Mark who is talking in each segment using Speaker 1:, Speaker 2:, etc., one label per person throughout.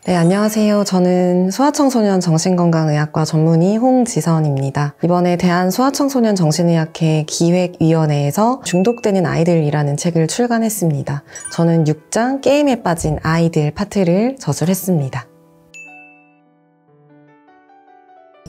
Speaker 1: 네, 안녕하세요. 저는 소아청소년 정신건강의학과 전문의 홍지선입니다. 이번에 대한소아청소년 정신의학회 기획위원회에서 중독되는 아이들이라는 책을 출간했습니다. 저는 6장 게임에 빠진 아이들 파트를 저술했습니다.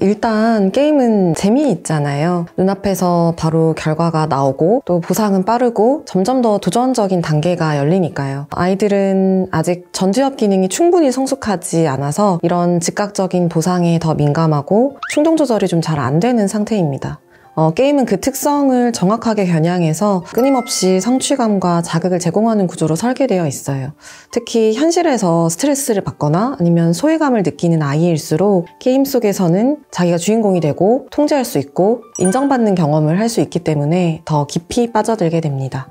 Speaker 1: 일단 게임은 재미있잖아요. 눈앞에서 바로 결과가 나오고 또 보상은 빠르고 점점 더 도전적인 단계가 열리니까요. 아이들은 아직 전두엽 기능이 충분히 성숙하지 않아서 이런 즉각적인 보상에 더 민감하고 충동 조절이 좀 잘 안 되는 상태입니다. 게임은 그 특성을 정확하게 겨냥해서 끊임없이 성취감과 자극을 제공하는 구조로 설계되어 있어요. 특히 현실에서 스트레스를 받거나 아니면 소외감을 느끼는 아이일수록 게임 속에서는 자기가 주인공이 되고 통제할 수 있고 인정받는 경험을 할 수 있기 때문에 더 깊이 빠져들게 됩니다.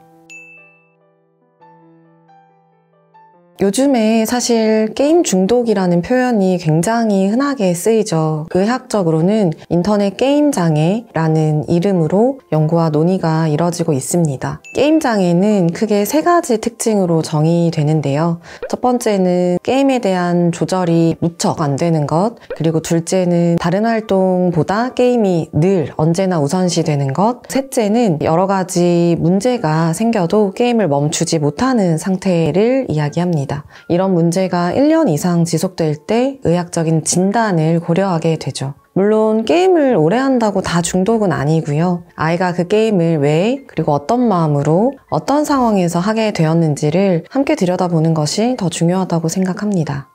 Speaker 1: 요즘에 사실 게임 중독이라는 표현이 굉장히 흔하게 쓰이죠. 의학적으로는 인터넷 게임 장애라는 이름으로 연구와 논의가 이뤄지고 있습니다. 게임 장애는 크게 3가지 특징으로 정의되는데요. 첫 번째는 게임에 대한 조절이 무척 안 되는 것, 그리고 둘째는 다른 활동보다 게임이 늘 언제나 우선시 되는 것, 셋째는 여러 가지 문제가 생겨도 게임을 멈추지 못하는 상태를 이야기합니다. 이런 문제가 1년 이상 지속될 때 의학적인 진단을 고려하게 되죠. 물론 게임을 오래 한다고 다 중독은 아니고요. 아이가 그 게임을 왜 그리고 어떤 마음으로 어떤 상황에서 하게 되었는지를 함께 들여다보는 것이 더 중요하다고 생각합니다.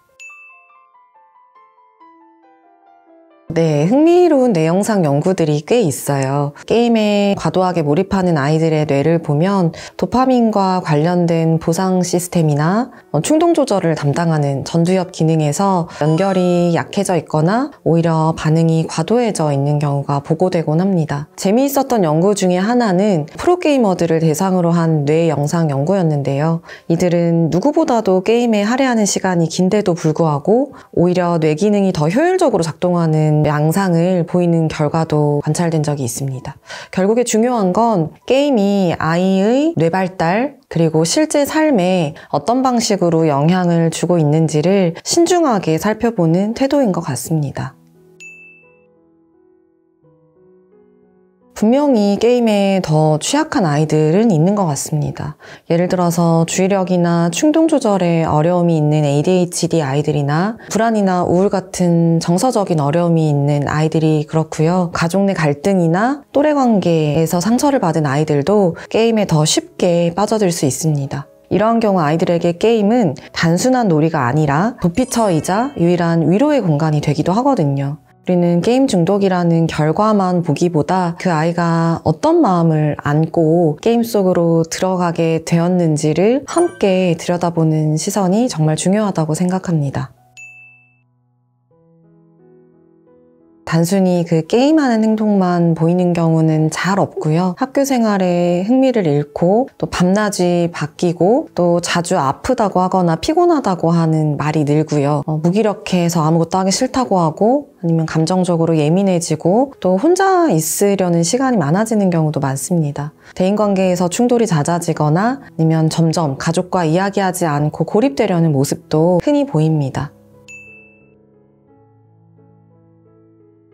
Speaker 1: 네, 흥미로운 내용상 연구들이 꽤 있어요. 게임에 과도하게 몰입하는 아이들의 뇌를 보면 도파민과 관련된 보상 시스템이나 충동 조절을 담당하는 전두엽 기능에서 연결이 약해져 있거나 오히려 반응이 과도해져 있는 경우가 보고되곤 합니다. 재미있었던 연구 중에 하나는 프로게이머들을 대상으로 한 뇌 영상 연구였는데요. 이들은 누구보다도 게임에 할애하는 시간이 긴데도 불구하고 오히려 뇌 기능이 더 효율적으로 작동하는 양상을 보이는 결과도 관찰된 적이 있습니다. 결국에 중요한 건 게임이 아이의 뇌 발달 그리고 실제 삶에 어떤 방식으로 영향을 주고 있는지를 신중하게 살펴보는 태도인 것 같습니다. 분명히 게임에 더 취약한 아이들은 있는 것 같습니다. 예를 들어서 주의력이나 충동 조절에 어려움이 있는 ADHD 아이들이나 불안이나 우울 같은 정서적인 어려움이 있는 아이들이 그렇고요. 가족 내 갈등이나 또래 관계에서 상처를 받은 아이들도 게임에 더 쉽게 빠져들 수 있습니다. 이러한 경우 아이들에게 게임은 단순한 놀이가 아니라 도피처이자 유일한 위로의 공간이 되기도 하거든요. 우리는 게임 중독이라는 결과만 보기보다 그 아이가 어떤 마음을 안고 게임 속으로 들어가게 되었는지를 함께 들여다보는 시선이 정말 중요하다고 생각합니다. 단순히 그 게임하는 행동만 보이는 경우는 잘 없고요. 학교 생활에 흥미를 잃고 또 밤낮이 바뀌고 또 자주 아프다고 하거나 피곤하다고 하는 말이 늘고요. 무기력해서 아무것도 하기 싫다고 하고 아니면 감정적으로 예민해지고 또 혼자 있으려는 시간이 많아지는 경우도 많습니다. 대인관계에서 충돌이 잦아지거나 아니면 점점 가족과 이야기하지 않고 고립되려는 모습도 흔히 보입니다.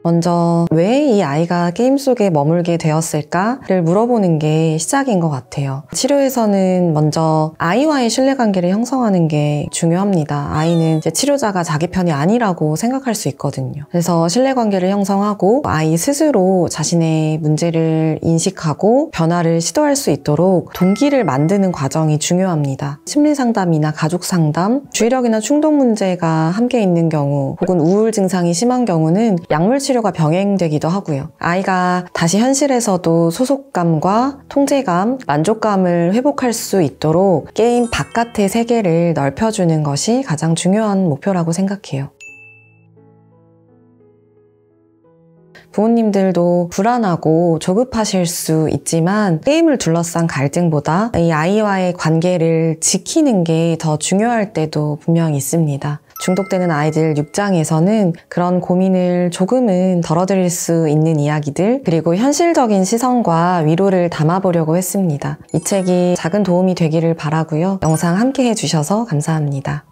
Speaker 1: 먼저 왜 이 아이가 게임 속에 머물게 되었을까를 물어보는 게 시작인 것 같아요. 치료에서는 먼저 아이와의 신뢰관계를 형성하는 게 중요합니다. 아이는 이제 치료자가 자기 편이 아니라고 생각할 수 있거든요. 그래서 신뢰관계를 형성하고 아이 스스로 자신의 문제를 인식하고 변화를 시도할 수 있도록 동기를 만드는 과정이 중요합니다. 심리상담이나 가족상담, 주의력이나 충동 문제가 함께 있는 경우 혹은 우울 증상이 심한 경우는 약물 치료가 병행되기도 하고요. 아이가 다시 현실에서도 소속감과 통제감, 만족감을 회복할 수 있도록 게임 바깥의 세계를 넓혀주는 것이 가장 중요한 목표라고 생각해요. 부모님들도 불안하고 조급하실 수 있지만 게임을 둘러싼 갈등보다 이 아이와의 관계를 지키는 게 더 중요할 때도 분명히 있습니다. 중독되는 아이들 6장에서는 그런 고민을 조금은 덜어드릴 수 있는 이야기들 그리고 현실적인 시선과 위로를 담아보려고 했습니다. 이 책이 작은 도움이 되기를 바라고요. 영상 함께 해주셔서 감사합니다.